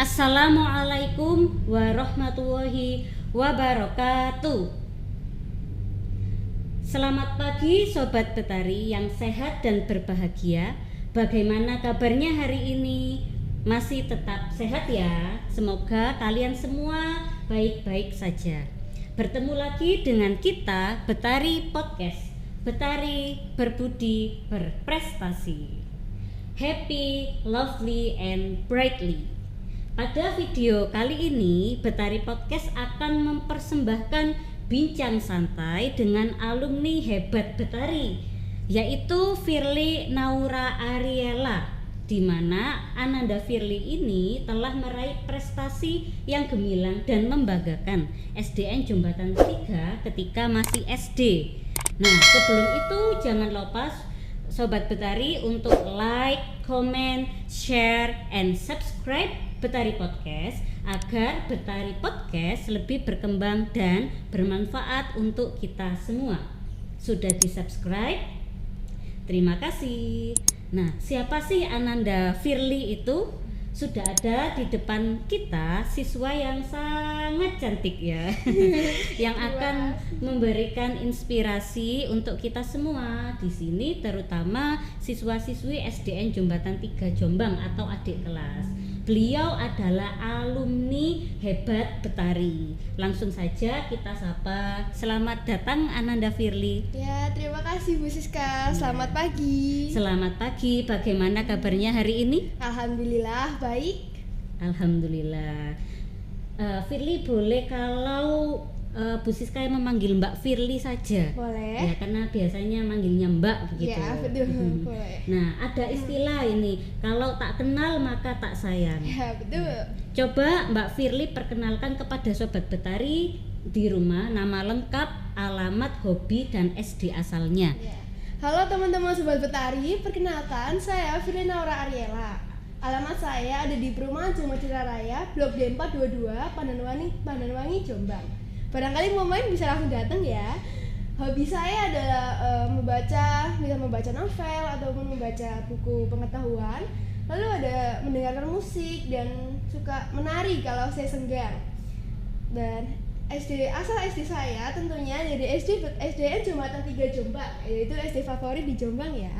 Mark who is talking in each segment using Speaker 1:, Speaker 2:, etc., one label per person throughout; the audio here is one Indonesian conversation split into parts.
Speaker 1: Assalamualaikum warahmatullahi wabarakatuh. Selamat pagi Sobat Betari yang sehat dan berbahagia. Bagaimana kabarnya hari ini? Masih tetap sehat ya? Semoga kalian semua baik-baik saja. Bertemu lagi dengan kita Betari Podcast, Betari berbudi berprestasi. Happy, lovely, and brightly. Pada video kali ini, Betari Podcast akan mempersembahkan bincang santai dengan alumni hebat Betari, yaitu Firly Naura Ariela, di mana Ananda Firly ini telah meraih prestasi yang gemilang dan membanggakan SDN Jombatan 3 ketika masih SD. Nah, sebelum itu jangan lupa Sobat Betari untuk like, comment, share, and subscribe Betari Podcast agar Betari Podcast lebih berkembang dan bermanfaat untuk kita semua. Sudah di-subscribe? Terima kasih. Nah, siapa sih Ananda Firly itu? Sudah ada di depan kita siswa yang sangat cantik ya yang akan memberikan inspirasi untuk kita semua di sini, terutama siswa-siswi SDN Jombatan 3 Jombang atau adik kelas. Beliau adalah alumni hebat Betari. Langsung saja kita sapa. Selamat datang Ananda Firly.
Speaker 2: Ya, terima kasih Bu Siska. Selamat pagi.
Speaker 1: Selamat pagi. Bagaimana kabarnya hari ini?
Speaker 2: Alhamdulillah baik.
Speaker 1: Alhamdulillah. Firly, boleh kalau Bu Siska memanggil Mbak Firly saja?
Speaker 2: Boleh.
Speaker 1: Ya, karena biasanya manggilnya Mbak begitu.
Speaker 2: Ya, betul. Boleh.
Speaker 1: Nah, ada istilah ini, kalau tak kenal maka tak sayang.
Speaker 2: Ya, betul.
Speaker 1: Coba Mbak Firly perkenalkan kepada Sobat Betari di rumah nama lengkap, alamat, hobi, dan SD asalnya.
Speaker 2: Ya. Halo teman-teman Sobat Betari, perkenalkan saya Firly Naura Ariela. Alamat saya ada di Perumahan Jombang Raya, Blok D422, Pandanwangi, Jombang. Barangkali mau main bisa langsung datang ya. Hobi saya adalah bisa membaca novel ataupun membaca buku pengetahuan. Lalu ada mendengarkan musik dan suka menari kalau saya senggang. Dan asal SD saya tentunya dari SDN Jombatan 3 Jombang, yaitu SD favorit di Jombang ya.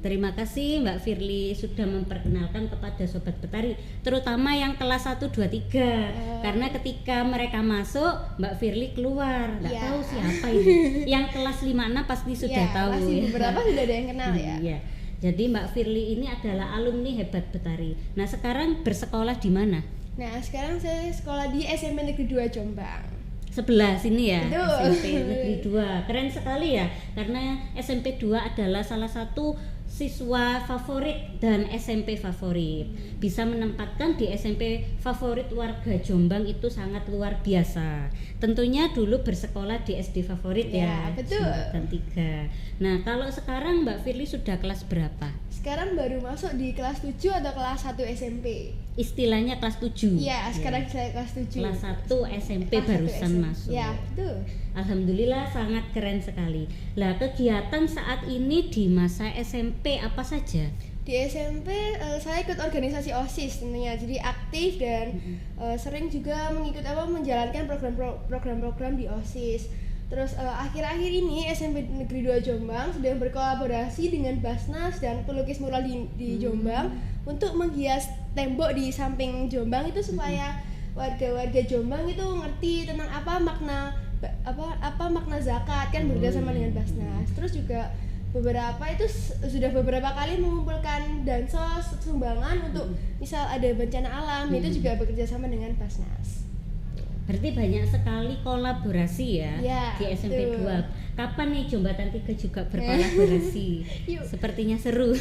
Speaker 1: Terima kasih Mbak Firly sudah memperkenalkan kepada Sobat Betari, terutama yang kelas 1, 2, 3. Karena ketika mereka masuk, Mbak Firly keluar, nggak tahu siapa ini. Yang kelas 5, 6 pasti sudah tahu.
Speaker 2: Pasti beberapa sudah ada yang kenal ya.
Speaker 1: Iya. Jadi Mbak Firly ini adalah alumni hebat Betari. Nah, sekarang bersekolah di mana?
Speaker 2: Nah, sekarang saya sekolah di SMP Negeri 2 Jombang.
Speaker 1: Sebelah sini ya.
Speaker 2: Betul.
Speaker 1: SMP Negeri 2. Keren sekali ya, karena SMP 2 adalah salah satu siswa favorit dan SMP favorit. Bisa menempatkan di SMP favorit warga Jombang itu sangat luar biasa. Tentunya dulu bersekolah di SD favorit ya.
Speaker 2: Betul.
Speaker 1: Jombatan 3. Nah, kalau sekarang Mbak Firly sudah kelas berapa?
Speaker 2: Sekarang baru masuk di kelas 7 atau kelas 1 SMP.
Speaker 1: Istilahnya kelas 7.
Speaker 2: Iya, sekarang saya kelas 7.
Speaker 1: Kelas 1 SMP barusan masuk.
Speaker 2: Ya, betul.
Speaker 1: Alhamdulillah, sangat keren sekali. Lah, kegiatan saat ini di masa SMP apa saja?
Speaker 2: Di SMP saya ikut organisasi OSIS tentunya, jadi aktif dan sering juga menjalankan program-program di OSIS. Terus akhir-akhir ini SMP Negeri 2 Jombang sedang berkolaborasi dengan Basnas dan pelukis mural di Jombang untuk menghias tembok di samping Jombang itu supaya warga-warga Jombang itu ngerti tentang apa makna zakat kan, bekerjasama dengan Basnas. Terus juga sudah beberapa kali mengumpulkan dansos sumbangan untuk misal ada bencana alam, itu juga bekerjasama dengan Basnas.
Speaker 1: Berarti banyak sekali kolaborasi ya di SMP 2. Kapan nih Jombatan 3 juga berkolaborasi? Sepertinya seru.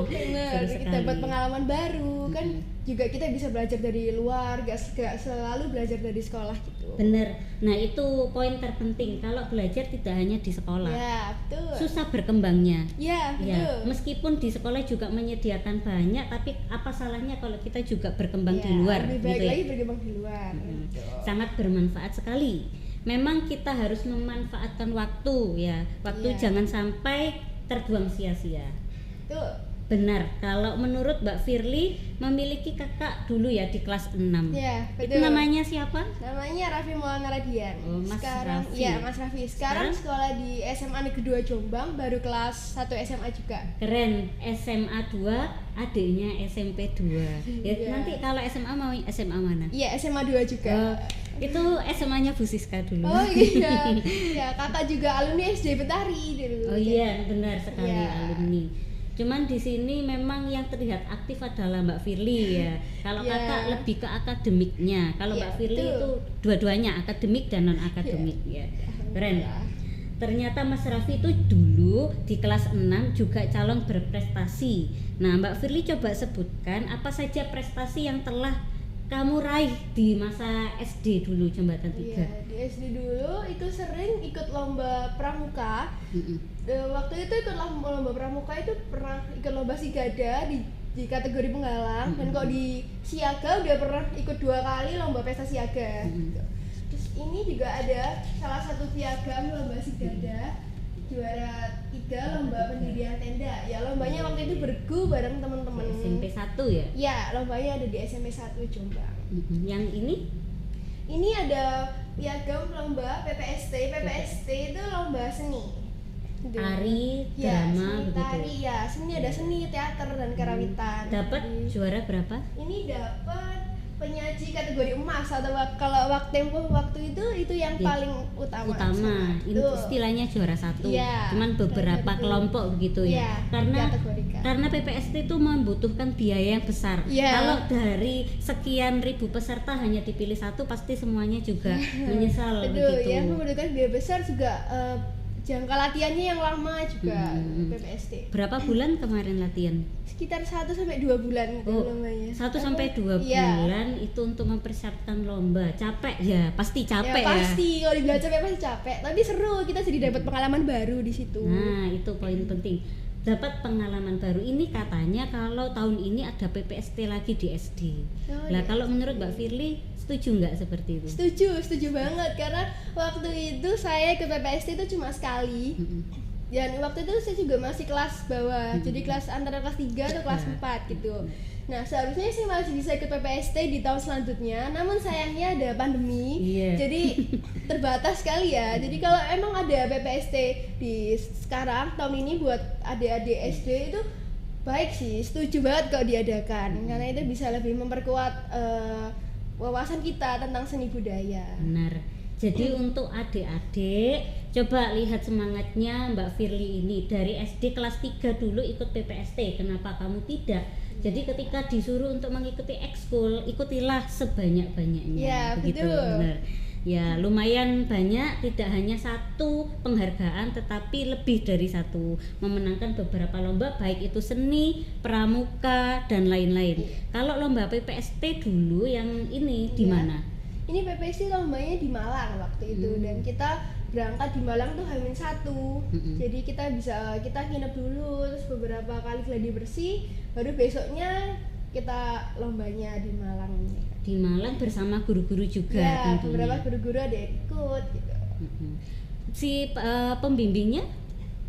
Speaker 2: Benar. Kita dapat pengalaman baru kan, juga kita bisa belajar dari luar, gak selalu belajar dari sekolah gitu.
Speaker 1: Bener. Nah, itu poin terpenting, kalau belajar tidak hanya di sekolah.
Speaker 2: Ya, betul.
Speaker 1: Susah berkembangnya.
Speaker 2: Ya, betul.
Speaker 1: Meskipun di sekolah juga menyediakan banyak, tapi apa salahnya kalau kita juga berkembang di luar?
Speaker 2: Lebih baik lagi berkembang di luar.
Speaker 1: Sangat bermanfaat sekali. Memang kita harus memanfaatkan waktu ya. Waktu jangan sampai terbuang sia-sia.
Speaker 2: Tuh.
Speaker 1: Benar, kalau menurut Mbak Firly memiliki kakak dulu ya di kelas 6.
Speaker 2: Iya,
Speaker 1: Itu
Speaker 2: betul.
Speaker 1: namanya siapa?
Speaker 2: Namanya Raffi Maulana Radian.
Speaker 1: Oh, Mas
Speaker 2: Sekarang
Speaker 1: Raffi.
Speaker 2: iya, Mas Raffi. Sekarang
Speaker 1: Sekarang?
Speaker 2: sekolah di SMA Negeri 2 Jombang, baru kelas 1 SMA juga.
Speaker 1: Keren, SMA 2, adiknya SMP 2. Ya,
Speaker 2: Iya.
Speaker 1: nanti kalau SMA mau SMA mana?
Speaker 2: Iya, SMA 2 juga.
Speaker 1: Itu SMA-nya Bu Siska dulu.
Speaker 2: Oh iya. Ya, kakak juga alumni SD Betari dulu.
Speaker 1: Oh iya, benar sekali
Speaker 2: Iya.
Speaker 1: alumni. Cuman di sini memang yang terlihat aktif adalah Mbak Firly ya. Kalau
Speaker 2: Iya.
Speaker 1: kakak lebih ke akademiknya. Kalau
Speaker 2: Iya,
Speaker 1: Mbak Firly
Speaker 2: betul.
Speaker 1: itu dua-duanya akademik dan non akademik ya. Keren.
Speaker 2: Alhamdulillah.
Speaker 1: Ternyata Mas Raffi itu dulu di kelas 6 juga calon berprestasi. Nah, Mbak Firly coba sebutkan apa saja prestasi yang telah kamu raih di masa SD dulu Jembatan 3.
Speaker 2: Iya, di SD dulu itu sering ikut lomba pramuka.
Speaker 1: Mm-mm.
Speaker 2: Waktu itu ikut lomba pramuka itu pernah ikut lomba Sigada di kategori penggalang, dan kok di Siaga udah pernah ikut 2 kali lomba pesta siaga. Gitu. Terus ini juga ada salah satu piagam lomba Sigada, juara 3 lomba pendirian tenda. Ya lombanya waktu itu bergu bareng teman-teman.
Speaker 1: SMP 1 ya?
Speaker 2: Ya, lombanya ada di SMP 1 Jombang.
Speaker 1: Yang ini
Speaker 2: Ini ada piagam lomba PPST. PPST itu lomba seni. Gitu.
Speaker 1: tari,
Speaker 2: Ya,
Speaker 1: drama
Speaker 2: seni
Speaker 1: begitu.
Speaker 2: tari ya, seni ada seni, teater dan karawitan.
Speaker 1: Dapat
Speaker 2: Jadi,
Speaker 1: juara berapa?
Speaker 2: ini dapat penyaji kategori emas, atau kalau tempo waktu itu yang
Speaker 1: Iya.
Speaker 2: paling utama.
Speaker 1: Ini
Speaker 2: Tuh.
Speaker 1: istilahnya juara 1.
Speaker 2: Iya,
Speaker 1: Cuman beberapa
Speaker 2: juara 1.
Speaker 1: kelompok begitu ya.
Speaker 2: Iya,
Speaker 1: Karena
Speaker 2: dikategorikan.
Speaker 1: karena PPST itu membutuhkan biaya yang besar.
Speaker 2: Iya.
Speaker 1: Kalau dari sekian ribu peserta hanya dipilih 1, pasti semuanya juga menyesal
Speaker 2: Aduh,
Speaker 1: begitu.
Speaker 2: ya membutuhkan biaya besar juga, jangka latihannya yang lama juga.
Speaker 1: Hmm.
Speaker 2: PPST
Speaker 1: Berapa bulan kemarin latihan?
Speaker 2: sekitar 1-2 bulan itu lombanya.
Speaker 1: 1 sampai 2
Speaker 2: Iya.
Speaker 1: bulan itu untuk mempersiapkan lomba. Capek ya, pasti capek
Speaker 2: Ya
Speaker 1: ya.
Speaker 2: pasti, kalau dibilang capek pasti capek, tapi seru, kita jadi dapat pengalaman baru di situ.
Speaker 1: Nah, itu poin penting. Dapat pengalaman baru. Ini katanya kalau tahun ini ada PPST lagi di SD.
Speaker 2: Oh,
Speaker 1: Lah
Speaker 2: iya.
Speaker 1: kalau menurut Mbak Firly setuju nggak seperti itu?
Speaker 2: Setuju banget, karena waktu itu saya ke PPST itu cuma sekali.
Speaker 1: Mm-mm.
Speaker 2: Dan waktu itu saya juga masih kelas bawah, jadi kelas antara kelas 3 atau kelas 4 gitu. Nah, seharusnya sih masih bisa ikut PPST di tahun selanjutnya, namun sayangnya ada pandemi.
Speaker 1: Iya.
Speaker 2: Jadi terbatas sekali ya. Jadi kalau emang ada PPST di sekarang tahun ini buat adik-adik SD itu baik sih, setuju banget kalau diadakan, karena itu bisa lebih memperkuat wawasan kita tentang seni budaya.
Speaker 1: Benar. Jadi untuk adik-adik, coba lihat semangatnya Mbak Firly ini. Dari SD kelas 3 dulu ikut PPST, kenapa kamu tidak? Jadi ketika disuruh untuk mengikuti ekskul, ikutilah sebanyak-banyaknya.
Speaker 2: Ya,
Speaker 1: begitu.
Speaker 2: betul.
Speaker 1: Benar. Ya, lumayan banyak, tidak hanya 1 penghargaan tetapi lebih dari 1, memenangkan beberapa lomba baik itu seni, pramuka dan lain-lain. Kalau lomba PPST dulu yang ini di
Speaker 2: Iya.
Speaker 1: mana?
Speaker 2: Ini PPST lombanya di Malang waktu itu, dan kita berangkat di Malang tuh H-1. Jadi kita nginep dulu, terus beberapa kali gladi bersih, baru besoknya kita lombanya di Malang.
Speaker 1: Di Malang bersama guru-guru juga
Speaker 2: Ya,
Speaker 1: tentunya.
Speaker 2: beberapa guru-guru ada yang ikut gitu.
Speaker 1: Si pembimbingnya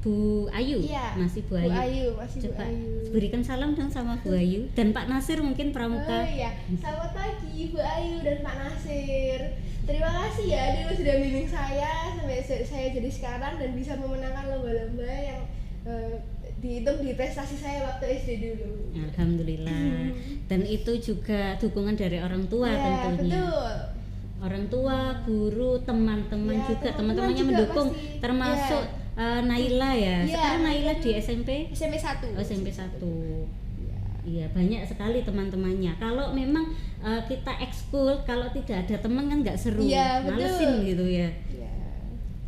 Speaker 1: Bu Ayu,
Speaker 2: Iya,
Speaker 1: masih Bu
Speaker 2: Bu
Speaker 1: Ayu.
Speaker 2: Ayu, masih Bu
Speaker 1: Coba
Speaker 2: Ayu.
Speaker 1: berikan salam dong sama Bu Ayu dan Pak Nasir mungkin
Speaker 2: Oh
Speaker 1: pramuka.
Speaker 2: iya, selamat pagi Bu Ayu dan Pak Nasir. Terima kasih ya dulu sudah bimbing saya sampai saya jadi sekarang dan bisa memenangkan lomba-lomba yang dihitung di prestasi saya waktu SD dulu.
Speaker 1: Alhamdulillah. Dan itu juga dukungan dari orang tua
Speaker 2: Ya,
Speaker 1: tentunya.
Speaker 2: betul.
Speaker 1: Orang tua, guru, teman-teman
Speaker 2: Ya,
Speaker 1: juga,
Speaker 2: teman-teman
Speaker 1: teman-temannya
Speaker 2: juga
Speaker 1: mendukung,
Speaker 2: pasti.
Speaker 1: termasuk Naila ya.
Speaker 2: Iya.
Speaker 1: Sekarang Naila di SMP?
Speaker 2: SMP 1.
Speaker 1: Oh, SMP 1.
Speaker 2: Ya.
Speaker 1: Iya, banyak sekali teman-temannya. Kalau memang kita ekskul, kalau tidak ada teman kan nggak seru,
Speaker 2: Iya, betul.
Speaker 1: malesin gitu ya.
Speaker 2: Ya.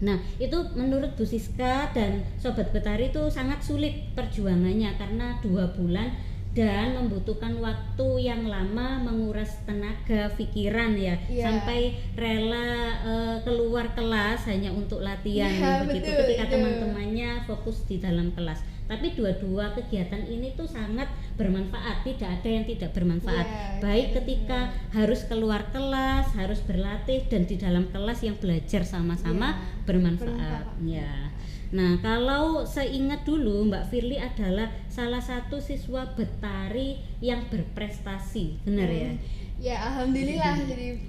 Speaker 1: Nah, itu menurut Bu Siska dan Sobat Betari itu sangat sulit perjuangannya karena 2 bulan dan membutuhkan waktu yang lama, menguras tenaga, pikiran ya,
Speaker 2: Iya.
Speaker 1: sampai rela keluar kelas hanya untuk latihan
Speaker 2: Iya,
Speaker 1: begitu
Speaker 2: betul,
Speaker 1: ketika
Speaker 2: itu.
Speaker 1: teman-temannya fokus di dalam kelas. Tapi dua-dua kegiatan ini tuh sangat bermanfaat, tidak ada yang tidak bermanfaat.
Speaker 2: Iya,
Speaker 1: Baik
Speaker 2: iya.
Speaker 1: ketika harus keluar kelas, harus berlatih dan di dalam kelas yang belajar sama-sama
Speaker 2: Iya,
Speaker 1: bermanfaat.
Speaker 2: bermanfaat.
Speaker 1: Ya. Nah, kalau seingat dulu Mbak Firly adalah salah satu siswa betari yang berprestasi, benar ya?
Speaker 2: Ya alhamdulillah jadi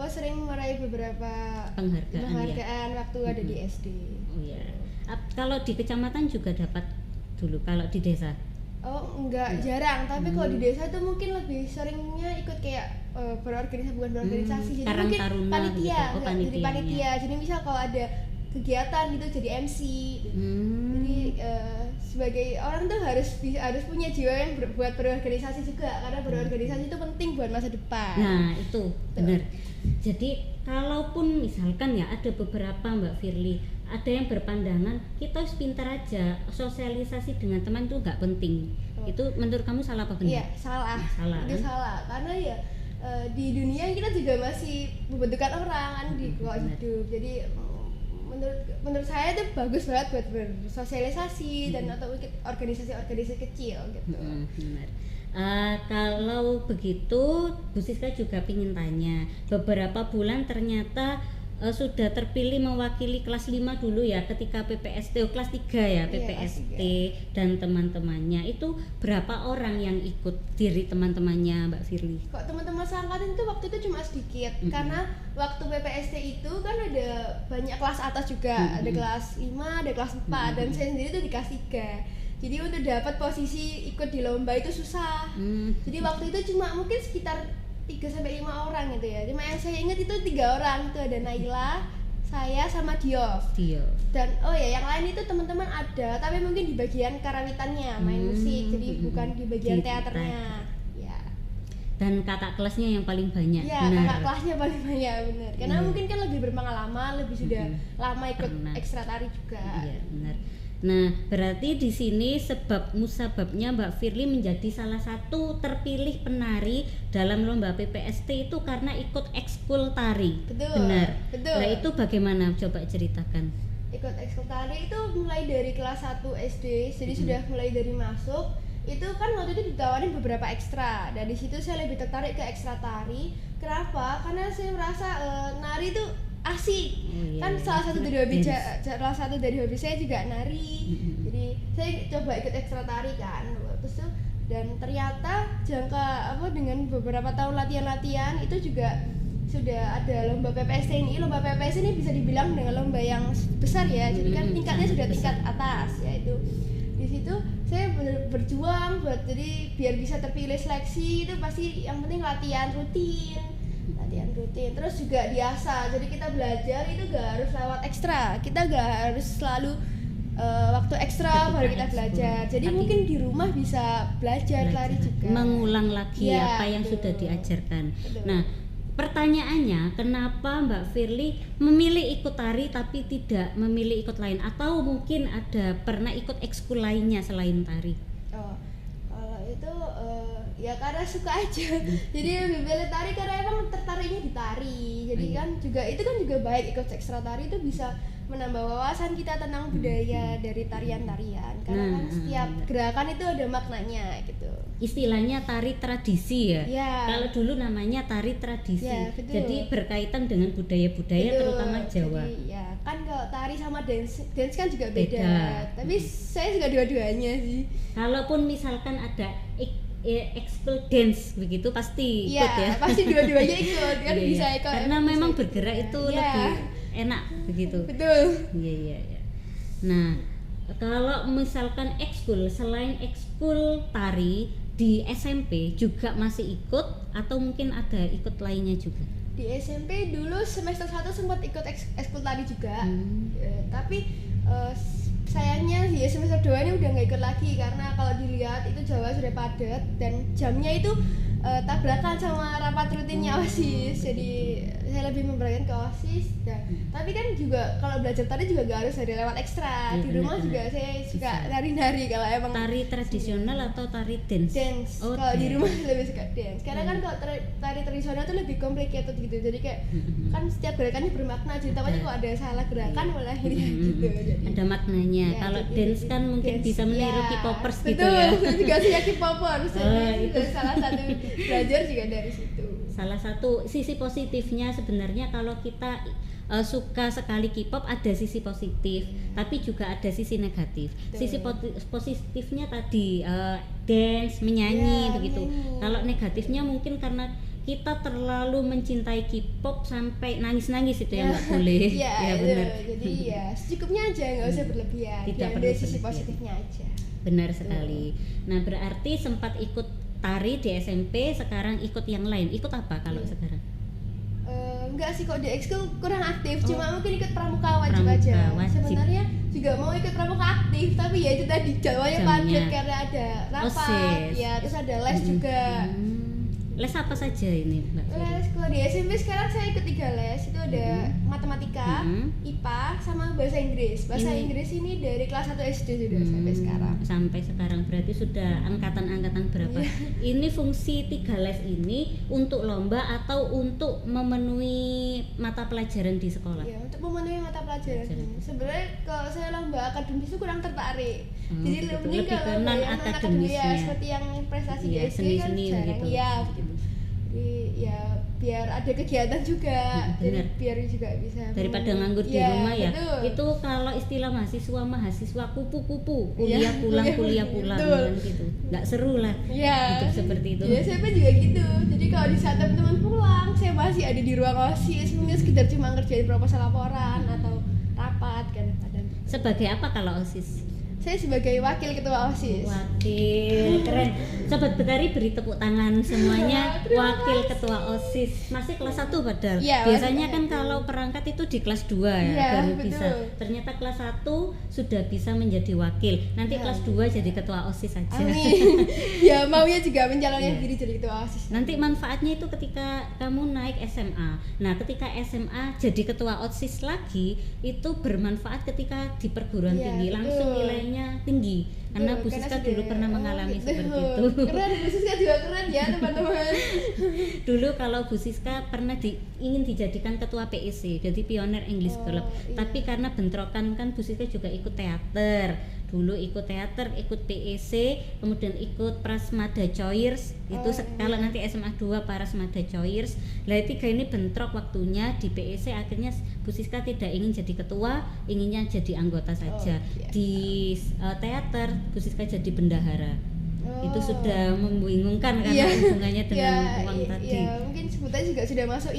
Speaker 2: sering meraih beberapa
Speaker 1: penghargaan
Speaker 2: waktu ada di SD.
Speaker 1: Oh ya. Kalau di kecamatan juga dapat dulu, kalau di desa?
Speaker 2: Oh enggak, jarang. Tapi kalau di desa itu mungkin lebih seringnya ikut kayak berorganisasi. Jadi
Speaker 1: Karang
Speaker 2: mungkin
Speaker 1: Taruna
Speaker 2: panitia,
Speaker 1: gitu.
Speaker 2: jadi panitia. Jadi misal kalau ada kegiatan gitu jadi MC. Jadi sebagai orang tuh harus punya jiwa yang buat berorganisasi juga, karena berorganisasi itu penting buat masa depan.
Speaker 1: Nah itu benar. Jadi kalaupun misalkan ya ada beberapa Mbak Firly, ada yang berpandangan kita harus pintar aja, sosialisasi dengan teman itu nggak penting. Itu menurut kamu salah apa benar?
Speaker 2: Iya salah. Itu
Speaker 1: kan?
Speaker 2: salah karena ya di dunia kita juga masih membutuhkan orang kan di hidup. Jadi menurut saya itu bagus banget buat bersosialisasi dan atau organisasi kecil gitu.
Speaker 1: Benar. Kalau begitu Bu Siska juga ingin tanya, beberapa bulan ternyata sudah terpilih mewakili kelas 5 dulu ya ketika PPST, kelas 3 ya PPST dan teman-temannya. Itu berapa orang yang ikut dari teman-temannya Mbak Firly?
Speaker 2: Kok teman-teman seangkatan itu waktu itu cuma sedikit karena waktu PPST itu kan ada banyak kelas atas juga, ada kelas 5, ada kelas 4 dan saya sendiri tuh di kelas 3. Jadi untuk dapat posisi ikut di lomba itu susah. Jadi waktu itu cuma mungkin sekitar 3-5 orang gitu ya. Cuma yang saya ingat itu 3 orang, itu ada Naila, saya sama Diov. Dan yang lain itu teman-teman ada, tapi mungkin di bagian karawitannya main musik, jadi bukan di bagian teaternya. Ya.
Speaker 1: Dan kakak kelasnya yang paling banyak.
Speaker 2: Ya, kakak kelasnya paling banyak benar. Karena mungkin kan lebih berpengalaman, lebih sudah lama ikut ekstra tari juga.
Speaker 1: Iya, benar. Nah, berarti di sini sebab musababnya Mbak Firly menjadi salah satu terpilih penari dalam lomba PPST itu karena ikut ekskul tari.
Speaker 2: Betul.
Speaker 1: Benar.
Speaker 2: Betul.
Speaker 1: Nah, itu bagaimana? Coba ceritakan.
Speaker 2: Ikut ekskul tari itu mulai dari kelas 1 SD, jadi sudah mulai dari masuk. Itu kan waktu itu ditawarin beberapa ekstra. Dan di situ saya lebih tertarik ke ekstra tari. Kenapa? Karena saya merasa nari itu asik. Kan salah satu dari hobi saya juga nari. Jadi saya coba ikut ekstra tari kan. Terus tuh dan ternyata dengan beberapa tahun latihan itu juga sudah ada lomba PPST ini. Lomba PPST ini bisa dibilang dengan lomba yang besar ya. Jadi kan tingkatnya sudah tingkat atas, yaitu di situ saya berjuang buat jadi biar bisa terpilih seleksi itu pasti yang penting latihan rutin. Terus juga diasah, jadi kita belajar itu gak harus lewat ekstra, kita gak harus selalu waktu ekstra baru kita belajar. Jadi mungkin di rumah bisa belajar tari juga,
Speaker 1: mengulang lagi apa yang sudah diajarkan. Nah, pertanyaannya, kenapa Mbak Firly memilih ikut tari tapi tidak memilih ikut lain, atau mungkin ada pernah ikut ekskul lainnya selain tari?
Speaker 2: Kalau itu ya karena suka aja. Jadi lebih pilih tari karena emang tertariknya di tari. Jadi kan itu kan juga baik, ikut ekstra tari itu bisa menambah wawasan kita tentang budaya dari tarian-tarian. Karena kan setiap gerakan itu ada maknanya gitu.
Speaker 1: Istilahnya tari tradisi ya. Kalau dulu namanya tari tradisi. Jadi berkaitan dengan budaya-budaya terutama Jawa.
Speaker 2: Jadi, ya kan kalau tari sama dance kan juga beda. Tapi saya juga dua-duanya sih.
Speaker 1: Kalaupun misalkan ada ekskul dance begitu pasti ikut ya.
Speaker 2: Pasti dua-duanya ikut kan bisa ikut.
Speaker 1: Karena memang bergerak itu lebih enak begitu.
Speaker 2: Betul.
Speaker 1: Iya. Nah, kalau misalkan ekskul, selain ekskul tari di SMP juga masih ikut atau mungkin ada ikut lainnya juga?
Speaker 2: Di SMP dulu semester 1 sempat ikut ekskul tari juga. Tapi sayangnya di semester 2 ini udah nggak ikut lagi karena kalau dilihat itu Jawa sudah padat dan jamnya itu tabrakan sama rapat rutinnya OSIS. Jadi saya lebih memperhatikan ke OSIS tapi kan juga kalau belajar tari juga gak harus dari lewat ekstra. Di rumah juga saya suka nari-nari kalau emang
Speaker 1: tari tradisional atau tari dance.
Speaker 2: Kalau di rumah lebih suka dance karena kan kalau tari tradisional itu lebih complicated gitu, jadi kayak kan setiap gerakannya bermakna, jadi takutnya kalau ada salah gerakan malah gitu. Jadi
Speaker 1: ada maknanya. Kalau dance kan mungkin bisa meniru K-popers gitu
Speaker 2: ya.
Speaker 1: Betul,
Speaker 2: juga sih K-popers. Jadi salah satu belajar juga dari situ.
Speaker 1: Salah satu sisi positifnya sebenarnya kalau kita suka sekali K-pop ada sisi positif, tapi juga ada sisi negatif. Sisi positifnya tadi dance, menyanyi begitu. Kalau negatifnya mungkin karena kita terlalu mencintai K-pop sampai nangis-nangis itu yang nggak boleh.
Speaker 2: Ya benar. Jadi ya secukupnya aja, nggak usah berlebihan.
Speaker 1: Tidak perlu
Speaker 2: dari sisi positifnya aja.
Speaker 1: Benar sekali. Nah berarti sempat ikut tari di SMP, sekarang ikut yang lain. Ikut apa kalau sekarang?
Speaker 2: Enggak sih, kok di ekskul kurang aktif, cuma mungkin ikut pramuka wajib aja. Sebenarnya juga mau ikut pramuka aktif, tapi ya itu tadi jadwalnya padat karena ada rapat, ya terus ada les juga.
Speaker 1: Les apa saja ini Mbak?
Speaker 2: Les kalau di SMP sekarang saya ikut 3 les, itu ada matematika, IPA, sama bahasa Inggris. Bahasa Inggris ini dari kelas 1 SD sudah sampai sekarang.
Speaker 1: Sampai sekarang berarti sudah angkatan-angkatan berapa? Ini fungsi 3 les ini untuk lomba atau untuk memenuhi mata pelajaran di sekolah?
Speaker 2: Iya, untuk memenuhi mata pelajaran. Sebenarnya kalau saya lomba akademis itu kurang tertarik. Jadi lebih ke akademisnya seperti yang prestasi di SD kan jarang.
Speaker 1: Gitu.
Speaker 2: Iya, begitu. Jadi ya biar ada kegiatan juga, jadi biar juga bisa
Speaker 1: daripada nganggur di rumah ya. Betul. Itu kalau istilah mahasiswa kupu-kupu, kuliah pulang kan gitu. Nggak seru lah hidup seperti itu.
Speaker 2: Ya saya juga gitu. Jadi kalau di saat teman-teman pulang, saya masih ada di ruang OSIS, mungkin sekedar cuma ngerjain proposal laporan atau rapat kadang-kadang.
Speaker 1: Sebagai apa kalau OSIS?
Speaker 2: Saya sebagai wakil ketua OSIS.
Speaker 1: Wakil, keren. Sobat Betari beri tepuk tangan semuanya. Wakil ketua OSIS. Masih kelas 1 padahal. Biasanya kan kalau perangkat itu di kelas 2 baru bisa. Ternyata kelas 1 sudah bisa menjadi wakil. Nanti kelas 2 jadi ketua OSIS saja.
Speaker 2: Amin. Ya maunya juga mencalonkan diri jadi ketua OSIS.
Speaker 1: Nanti manfaatnya itu ketika kamu naik SMA. Nah, ketika SMA jadi ketua OSIS lagi, itu bermanfaat ketika di perguruan tinggi langsung nilainya tinggi karena Bu Siska dulu pernah mengalami seperti itu.
Speaker 2: Keren, Bu Siska juga keren ya teman-teman.
Speaker 1: Dulu kalau Bu Siska pernah ingin dijadikan ketua PEC, jadi Pioneer English Club. Tapi karena bentrokan kan Bu Siska juga ikut teater. Dulu ikut teater, ikut PEC, kemudian ikut Prasmada Choirs. Itu kalau nanti SMA 2 Prasmada Choirs. Lah 3 ini bentrok waktunya di PEC, akhirnya Bu Siska tidak ingin jadi ketua, inginnya jadi anggota saja. Di teater Bu Siska jadi bendahara. Itu sudah membingungkan karena hubungannya dengan uang tadi.
Speaker 2: Mungkin sebutannya juga sudah masuk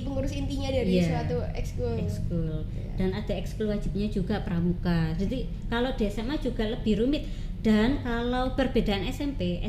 Speaker 2: pengurus intinya dari suatu ekskul.
Speaker 1: Dan ada ekskul wajibnya juga pramuka. Jadi kalau di SMA juga lebih rumit. Dan kalau perbedaan SMP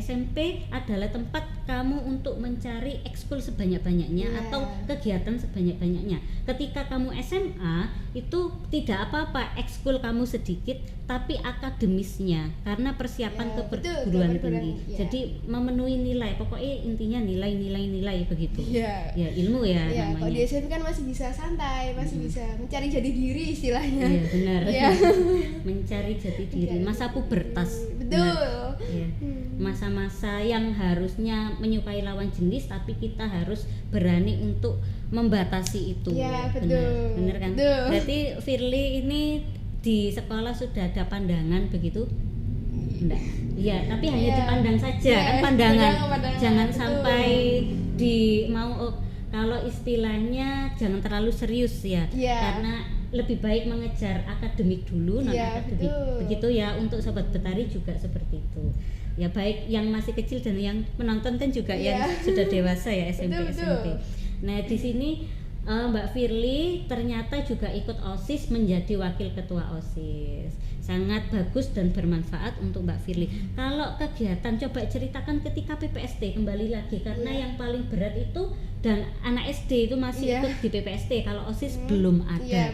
Speaker 1: adalah tempat kamu untuk mencari ekskul sebanyak-banyaknya atau kegiatan sebanyak-banyaknya. Ketika kamu SMA itu tidak apa-apa ekskul kamu sedikit, tapi akademisnya karena persiapan ke perguruan tinggi. Jadi memenuhi nilai, pokoknya intinya nilai begitu. Ya ilmu namanya.
Speaker 2: Kalau di SMP kan masih bisa santai, masih bisa mencari jati diri istilahnya.
Speaker 1: Iya benar. Mencari jati diri, masa pubertas.
Speaker 2: Betul.
Speaker 1: Masa-masa yang harusnya menyukai lawan jenis, tapi kita harus berani untuk membatasi itu. Benar kan?
Speaker 2: Betul.
Speaker 1: Berarti Firly ini di sekolah sudah ada pandangan begitu? Enggak. Iya, tapi hanya dipandang saja kan pandangan. Jangan sampai kalau istilahnya jangan terlalu serius ya. Karena lebih baik mengejar akademik dulu, non akademik. Begitu ya untuk Sobat Betari juga seperti itu. Ya baik yang masih kecil dan yang menonton kan juga yang sudah dewasa ya SMP. Nah, di sini Mbak Firly ternyata juga ikut OSIS menjadi wakil ketua OSIS. Sangat bagus dan bermanfaat untuk Mbak Firly. Kalau kegiatan coba ceritakan ketika PPST kembali lagi karena yang paling berat itu dan anak SD itu masih ikut di PPST, kalau OSIS belum ada.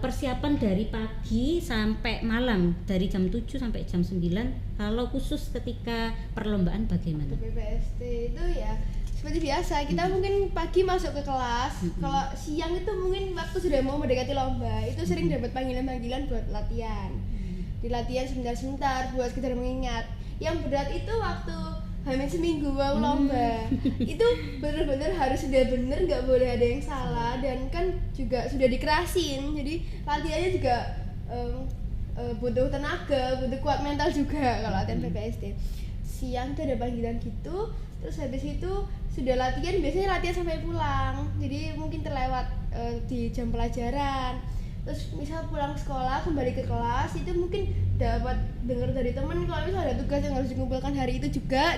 Speaker 1: Persiapan dari pagi sampai malam dari jam 7 sampai jam 9. Kalau khusus ketika perlombaan bagaimana?
Speaker 2: PPST itu ya seperti biasa, kita mungkin pagi masuk ke kelas. Kalau siang itu mungkin waktu sudah mau mendekati lomba, itu sering dapat panggilan-panggilan buat latihan. Di latihan sebentar-sebentar buat sekedar mengingat. Yang berat itu waktu hamil seminggu mau lomba. Itu benar-benar harus sudah benar, nggak boleh ada yang salah, dan kan juga sudah dikerasin. Jadi latihannya juga butuh tenaga, butuh kuat mental juga kalau latihan PPST. siang itu ada panggilan gitu, terus habis itu sudah latihan, biasanya latihan sampai pulang, jadi mungkin terlewat di jam pelajaran. Terus misal pulang sekolah kembali ke kelas itu mungkin dapat dengar dari temen kalau misal ada tugas yang harus dikumpulkan hari itu juga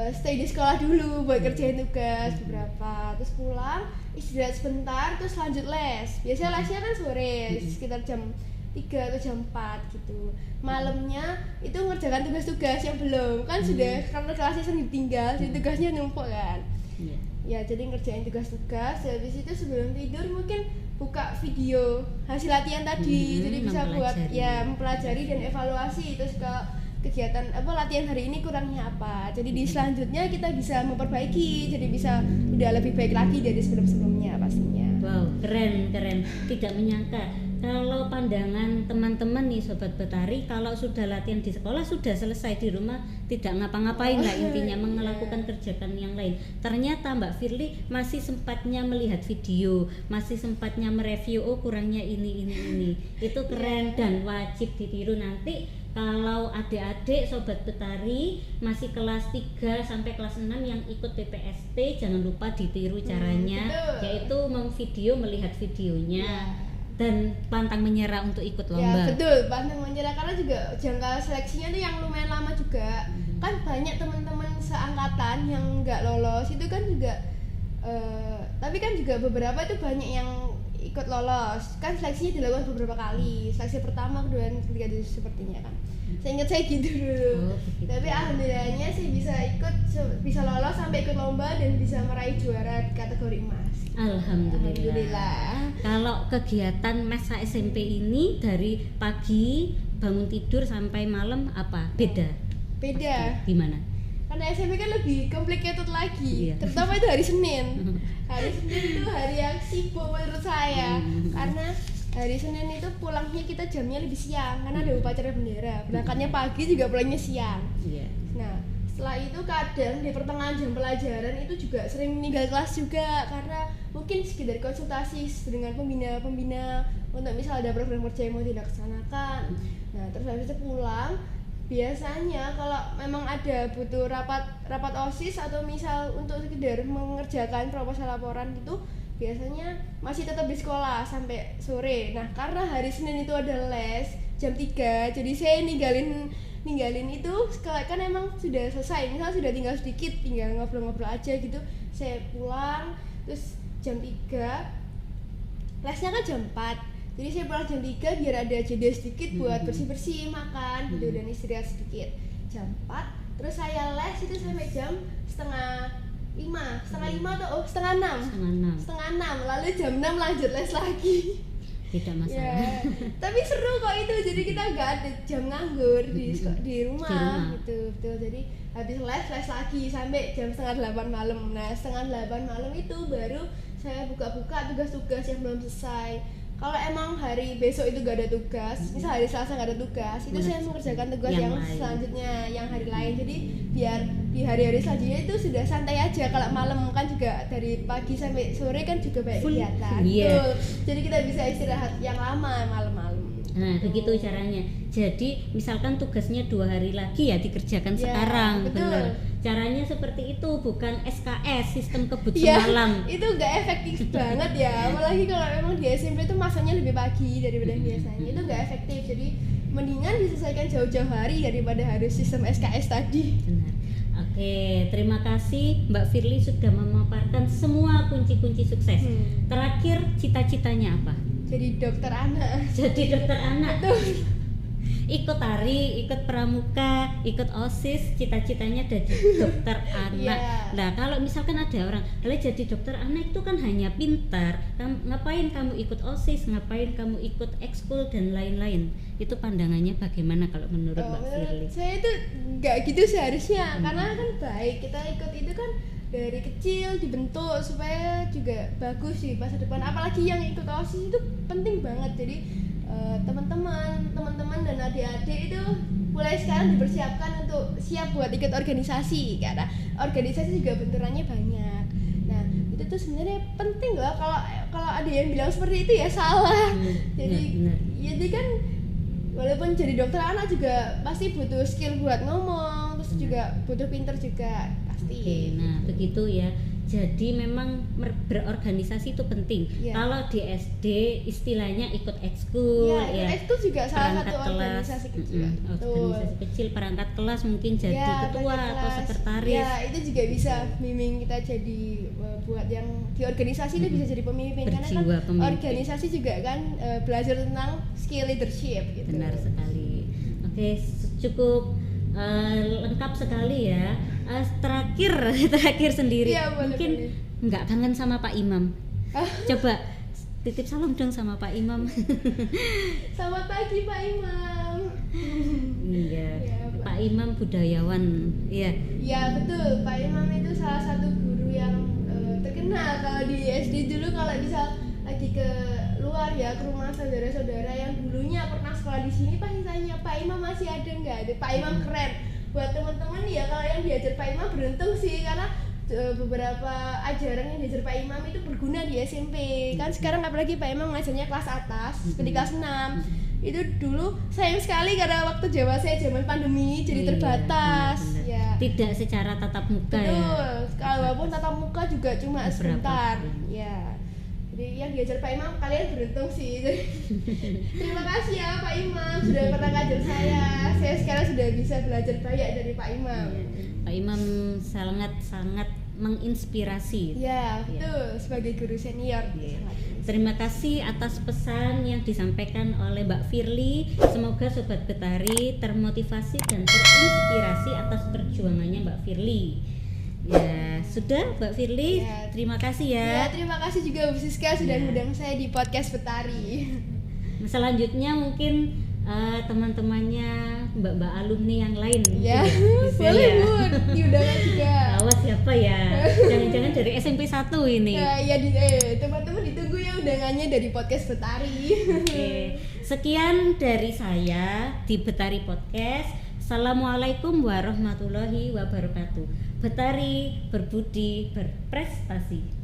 Speaker 2: stay di sekolah dulu buat kerjain tugas beberapa, terus pulang istirahat sebentar terus lanjut les. Biasanya lesnya kan sore sekitar jam 3 atau jam 4 gitu. Malamnya itu ngerjakan tugas-tugas yang belum, kan sudah karena kelasnya sering ditinggal jadi tugasnya numpuk kan. Ya jadi ngerjain tugas-tugas, habis itu sebelum tidur mungkin buka video hasil latihan tadi, jadi bisa buat ya mempelajari dan evaluasi terus ke kegiatan latihan hari ini kurangnya apa, jadi di selanjutnya kita bisa memperbaiki, jadi bisa udah lebih baik lagi dari sebelum-sebelumnya pastinya.
Speaker 1: Wow, keren, tidak menyangka kalau pandangan teman-teman nih Sobat Betari, kalau sudah latihan di sekolah sudah selesai, di rumah tidak ngapa-ngapain lah intinya, melakukan kerjaan yang lain. Ternyata Mbak Firly masih sempatnya melihat video, masih sempatnya mereview, oh kurangnya ini. Itu keren dan wajib ditiru. Nanti kalau adik-adik Sobat Betari masih kelas 3 sampai kelas 6 yang ikut PPST, jangan lupa ditiru caranya, yaitu memvideo, melihat videonya. Dan pantang menyerah untuk ikut lomba.
Speaker 2: Ya betul, pantang menyerah karena juga jangka seleksinya tuh yang lumayan lama juga. Kan banyak teman-teman seangkatan yang nggak lolos itu kan juga, tapi kan juga beberapa itu banyak yang ikut lolos. Kan seleksinya dilakukan beberapa kali, seleksi pertama, kedua, dan ketiga itu sepertinya kan. Seingat saya gitu dulu. Tapi alhamdulillahnya sih bisa lolos sampai ikut lomba dan bisa meraih juara di kategori emas.
Speaker 1: Alhamdulillah. Kalau kegiatan masa SMP ini dari pagi bangun tidur sampai malam apa? Beda. Gimana?
Speaker 2: Karena SMP kan lebih complicated lagi, terutama itu hari Senin. Hari Senin itu hari yang sibuk menurut saya, karena hari Senin itu pulangnya kita jamnya lebih siang karena ada upacara bendera. Berangkatnya pagi juga pulangnya siang. Nah, setelah itu kadang di pertengahan jam pelajaran itu juga sering meninggal kelas juga karena mungkin sekedar konsultasi dengan pembina untuk misal ada program kerja yang mau dilaksanakan. Nah, terus habis itu pulang. Biasanya kalau memang ada butuh rapat OSIS atau misal untuk sekedar mengerjakan proposal laporan itu biasanya masih tetap di sekolah sampai sore. Nah, karena hari Senin itu ada les jam 3, jadi saya ninggalin itu kan emang sudah selesai, misal sudah tinggal sedikit, tinggal ngobrol-ngobrol aja gitu. Saya pulang terus jam 3, lesnya kan jam 4, jadi saya pulang jam 3 biar ada jeda sedikit buat bersih-bersih, makan gitu dan istirahat sedikit. Jam 4 terus saya les itu sampai jam setengah 5 atau setengah 6, lalu jam 6 lanjut les lagi.
Speaker 1: Tidak masalah.
Speaker 2: Tapi seru kok itu, jadi kita nggak ada jam nganggur di rumah gitu. Betul, jadi habis les lagi sampai jam setengah 8 malam. Nah, setengah 8 malam itu baru saya buka-buka tugas-tugas yang belum selesai. Kalau emang hari besok itu gak ada tugas, misal hari Selasa gak ada tugas, itu saya mengerjakan tugas yang selanjutnya, yang hari lain. Jadi biar di hari-hari selanjutnya itu sudah santai aja. Kalau malam kan juga dari pagi sampai sore kan juga banyak kegiatan. Jadi kita bisa istirahat yang lama malam-malam.
Speaker 1: Nah, begitu caranya. Jadi misalkan tugasnya 2 hari lagi ya dikerjakan sekarang, benar. Caranya seperti itu, bukan SKS, sistem kebut semalam.
Speaker 2: Itu nggak efektif banget ya, apalagi kalau memang di SMP itu masanya lebih pagi daripada biasanya, itu nggak efektif. Jadi mendingan diselesaikan jauh-jauh hari daripada harus sistem SKS tadi.
Speaker 1: Benar. Oke, terima kasih Mbak Firly sudah memaparkan semua kunci-kunci sukses. Terakhir, cita-citanya apa?
Speaker 2: Jadi dokter anak.
Speaker 1: Betul. Ikut tari, ikut pramuka, ikut OSIS, cita-citanya jadi dokter anak. Nah, kalau misalkan ada orang, kalau jadi dokter anak itu kan hanya pintar, ngapain kamu ikut OSIS, ngapain kamu ikut ekskul dan lain-lain. Itu pandangannya bagaimana kalau menurut Mbak Firly?
Speaker 2: Saya itu nggak gitu seharusnya, karena kan baik kita ikut itu kan dari kecil dibentuk supaya juga bagus di masa depan. Apalagi yang ikut OSIS itu penting banget. Jadi teman-teman dan adik-adik itu mulai sekarang dipersiapkan untuk siap buat ikut organisasi, karena organisasi juga benturannya banyak. Nah, itu tuh sebenarnya penting loh. Kalau ada yang bilang seperti itu ya salah. Jadi kan walaupun jadi dokter anak juga pasti butuh skill buat ngomong, terus juga butuh pinter juga pasti.
Speaker 1: Oke, nah begitu ya. Jadi memang berorganisasi itu penting.
Speaker 2: Iya.
Speaker 1: Kalau di SD istilahnya ikut ekskul,
Speaker 2: Ya, itu juga salah
Speaker 1: perangkat
Speaker 2: satu
Speaker 1: kelas,
Speaker 2: organisasi kecil.
Speaker 1: organisasi kecil, perangkat kelas mungkin jadi
Speaker 2: Ya,
Speaker 1: ketua
Speaker 2: perangkat
Speaker 1: atau
Speaker 2: kelas.
Speaker 1: sekretaris.
Speaker 2: Ya, itu juga bisa bimbing kita jadi buat yang di organisasi itu bisa jadi pemimpin karena kan
Speaker 1: Berjiwa pemimpin.
Speaker 2: organisasi juga kan belajar tentang skill leadership gitu.
Speaker 1: Benar sekali. Oke, cukup lengkap sekali ya. Terakhir sendiri,
Speaker 2: Iya, boleh,
Speaker 1: mungkin
Speaker 2: boleh.
Speaker 1: nggak kangen sama Pak Imam? Coba titip salam dong sama Pak Imam.
Speaker 2: Selamat pagi Pak Imam.
Speaker 1: Iya,
Speaker 2: Ya,
Speaker 1: Pak Imam budayawan. Iya.
Speaker 2: Ya betul, Pak Imam itu salah satu guru yang terkenal kalau di SD dulu. Kalau misal lagi ke luar ya, ke rumah saudara-saudara yang dulunya pernah sekolah di sini, pasti tanya Pak Imam masih ada nggak? Ada Pak Imam keren. Buat teman-teman ya, kalau yang diajar Pak Imam beruntung sih, karena beberapa ajaran yang diajar Pak Imam itu berguna di SMP. Kan sekarang apalagi Pak Imam ngajarnya kelas atas, seperti kelas 6. Itu dulu sayang sekali karena waktu zaman pandemi jadi terbatas.
Speaker 1: Benar.
Speaker 2: Ya.
Speaker 1: Tidak secara tatap muka.
Speaker 2: Betul.
Speaker 1: Ya.
Speaker 2: Kalau walaupun tatap muka juga cuma
Speaker 1: Beberapa.
Speaker 2: sebentar. Ya. Jadi yang diajar Pak Imam kalian beruntung sih. Terima kasih ya Pak Imam sudah pernah ngajar saya. Saya sekarang sudah bisa belajar banyak dari Pak Imam.
Speaker 1: Pak Imam sangat menginspirasi.
Speaker 2: Ya, betul. Sebagai guru senior.
Speaker 1: Terima kasih atas pesan yang disampaikan oleh Mbak Firly. Semoga Sobat Betari termotivasi dan terinspirasi atas perjuangannya Mbak Firly. Ya, sudah Mbak Firly.
Speaker 2: Ya.
Speaker 1: Terima kasih ya.
Speaker 2: Ya, terima kasih juga Bu Siska sudah
Speaker 1: Ya.
Speaker 2: ngundang saya di podcast Betari.
Speaker 1: Selanjutnya mungkin teman-temannya mbak-mbak alumni yang lain
Speaker 2: Ya,
Speaker 1: bisa
Speaker 2: boleh
Speaker 1: ya.
Speaker 2: Bu, diundang juga.
Speaker 1: Awas siapa ya? Jangan-jangan dari SMP 1 ini.
Speaker 2: Ya, teman-teman ditunggu ya undangannya dari podcast Betari.
Speaker 1: Oke, sekian dari saya di Betari Podcast. Assalamualaikum warahmatullahi wabarakatuh. Betari berbudi berprestasi.